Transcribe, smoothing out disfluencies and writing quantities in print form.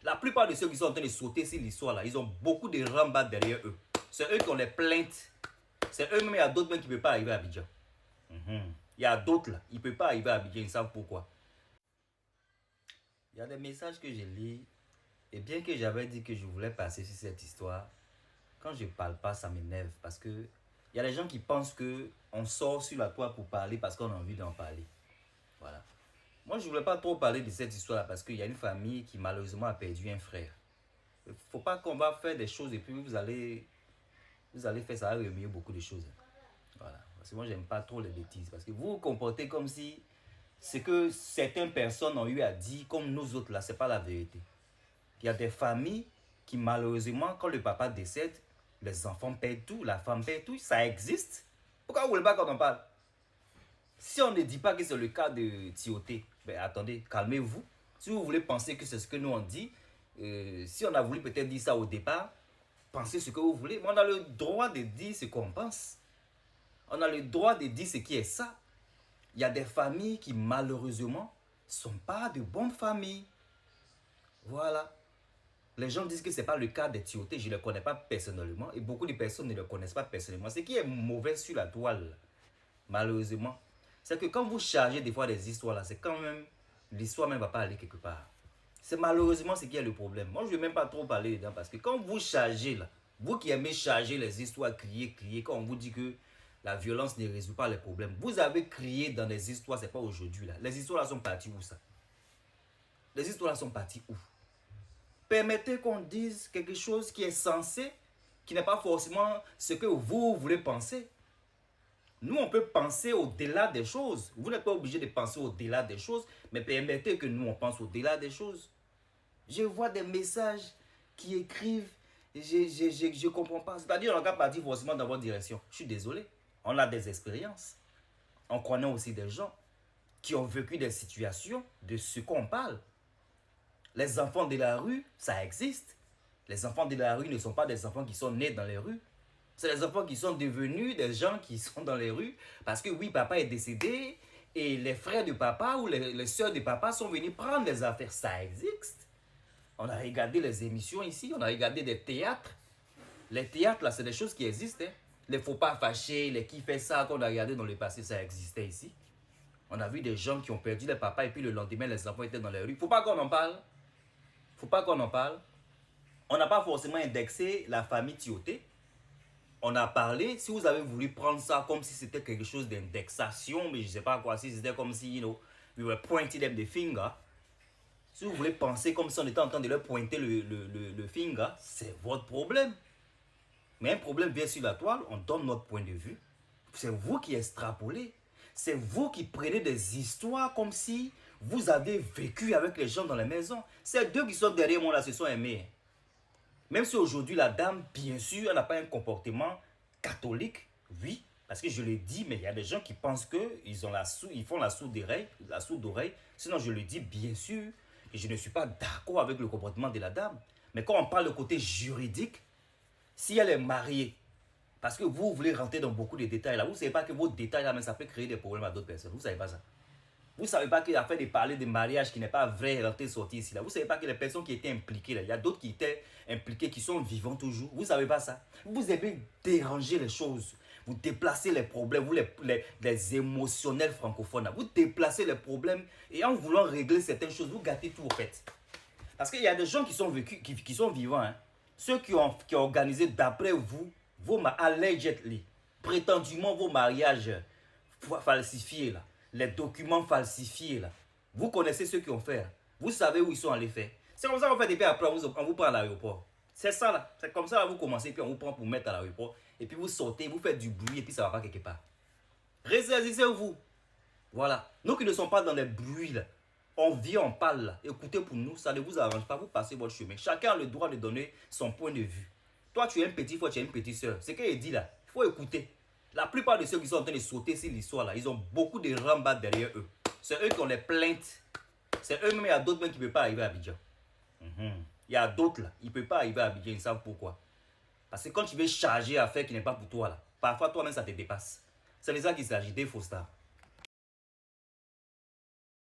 La plupart de ceux qui sont en train de sauter sur l'histoire là, ils ont beaucoup de rambas derrière eux. C'est eux qui ont les plaintes. C'est eux-mêmes, il y a d'autres même qui ne peuvent pas arriver à Abidjan. Il y a d'autres là, ils ne peuvent pas arriver à Abidjan, ils savent pourquoi. Il y a des messages que je lis, et bien que j'avais dit que je voulais passer sur cette histoire, quand je ne parle pas, ça m'énerve parce que il y a des gens qui pensent que on sort sur la toile pour parler parce qu'on a envie d'en parler. Voilà. Moi, je ne voulais pas trop parler de cette histoire-là parce qu'il y a une famille qui malheureusement a perdu un frère. Il ne faut pas qu'on va faire des choses et puis vous allez faire ça, remuer beaucoup de choses. Voilà. Parce que moi, j'aime pas trop les bêtises. Parce que vous vous comportez comme si ce que certaines personnes ont eu à dire, comme nous autres là, c'est pas la vérité. Il y a des familles qui malheureusement, quand le papa décède, les enfants perdent tout, la femme perd tout, ça existe. Pourquoi vous ne voulez pas qu'on en parle? Si on ne dit pas que c'est le cas de Tioté, ben attendez, calmez-vous. Si vous voulez penser que c'est ce que nous on dit, si on a voulu peut-être dire ça au départ, pensez ce que vous voulez. Mais on a le droit de dire ce qu'on pense. On a le droit de dire ce qui est ça. Il y a des familles qui malheureusement ne sont pas de bonnes familles. Voilà. Les gens disent que ce n'est pas le cas des Tioté, je ne les connais pas personnellement et beaucoup de personnes ne le connaissent pas personnellement. Ce qui est mauvais sur la toile, malheureusement, c'est que quand vous chargez des fois des histoires là, c'est quand même, l'histoire même ne va pas aller quelque part. C'est malheureusement ce qui est le problème. Moi, je ne vais même pas trop parler dedans parce que quand vous chargez là, vous qui aimez charger les histoires, crier, quand on vous dit que la violence ne résout pas les problèmes, vous avez crié dans les histoires, c'est pas aujourd'hui là. Les histoires là sont parties où ça? Les histoires là sont parties où? Permettez qu'on dise quelque chose qui est censé, qui n'est pas forcément ce que vous voulez penser. Nous, on peut penser au-delà des choses. Vous n'êtes pas obligé de penser au-delà des choses, mais permettez que nous, on pense au-delà des choses. Je vois des messages qui écrivent, je ne comprends pas. C'est-à-dire, on n'a pas parti forcément dans votre direction. Je suis désolé. On a des expériences. On connaît aussi des gens qui ont vécu des situations de ce qu'on parle. Les enfants de la rue, ça existe. Les enfants de la rue ne sont pas des enfants qui sont nés dans les rues. C'est les enfants qui sont devenus des gens qui sont dans les rues parce que oui, papa est décédé et les frères de papa ou les soeurs de papa sont venus prendre des affaires. Ça existe. On a regardé les émissions ici, on a regardé des théâtres. Les théâtres, là, c'est des choses qui existent. Hein. Les faux pas fâchés, les qui fait ça qu'on a regardé dans le passé, ça existait ici. On a vu des gens qui ont perdu les papas et puis le lendemain, les enfants étaient dans les rues. Il ne faut pas qu'on en parle. Faut pas qu'on en parle. On n'a pas forcément indexé la famille Tioté. On a parlé, si vous avez voulu prendre ça comme si c'était quelque chose d'indexation, mais je ne sais pas quoi, si c'était comme si, we were pointing them the finger. Si vous voulez penser comme si on était en train de leur pointer le finger, c'est votre problème. Mais un problème vient sur la toile, on donne notre point de vue. C'est vous qui extrapolez. C'est vous qui prenez des histoires comme si vous avez vécu avec les gens dans la maison. Ces deux qui sont derrière moi là se sont aimés. Même si aujourd'hui la dame, bien sûr, elle n'a pas un comportement catholique, oui, parce que je le dis, mais il y a des gens qui pensent qu'ils font la sourde oreille. Sinon, je le dis, bien sûr, et je ne suis pas d'accord avec le comportement de la dame. Mais quand on parle du côté juridique, si elle est mariée, parce que vous voulez rentrer dans beaucoup de détails là, vous ne savez pas que vos détails là, mais ça peut créer des problèmes à d'autres personnes. Vous ne savez pas ça. Vous ne savez pas qu'il a fait de parler de mariage qui n'est pas vrai, rentrer, sortir ici là. Vous ne savez pas que les personnes qui étaient impliquées là, il y a d'autres qui étaient impliquées, qui sont vivants toujours. Vous ne savez pas ça. Vous aimez déranger les choses. Vous déplacez les problèmes, vous les émotionnels francophones là. Vous déplacez les problèmes et en voulant régler certaines choses, vous gâtez tout au fait. Parce qu'il y a des gens qui sont vécus, qui sont vivants. Hein. Ceux qui ont organisé d'après vous, allegedly, prétendument vos mariages falsifiés là. Les documents falsifiés là. Vous connaissez ceux qui ont fait. Vous savez où ils sont allés faire. C'est comme ça qu'on fait des pays après, on vous prend à l'aéroport. C'est ça là. C'est comme ça là, vous commencez, puis on vous prend pour mettre à l'aéroport. Et puis vous sortez, vous faites du bruit, et puis ça ne va pas quelque part. Ressaisissez-vous. Voilà. Nous qui ne sommes pas dans les bruits là. On vient, on parle là. Écoutez pour nous, ça ne vous arrange pas, vous passez votre chemin. Chacun a le droit de donner son point de vue. Toi, tu es un petit frère, tu es une petite soeur. Ce qu'il dit là, il faut écouter. La plupart de ceux qui sont en train de sauter sur l'histoire là, ils ont beaucoup de rambas derrière eux. C'est eux qui ont les plaintes. C'est eux-mêmes, il y a d'autres même qui ne peuvent pas arriver à Abidjan. Il y a d'autres là, ils ne peuvent pas arriver à Abidjan, ils savent pourquoi. Parce que quand tu veux charger à faire qui n'est pas pour toi là, parfois toi-même ça te dépasse. C'est de ça qu'il s'agit, des faux stars.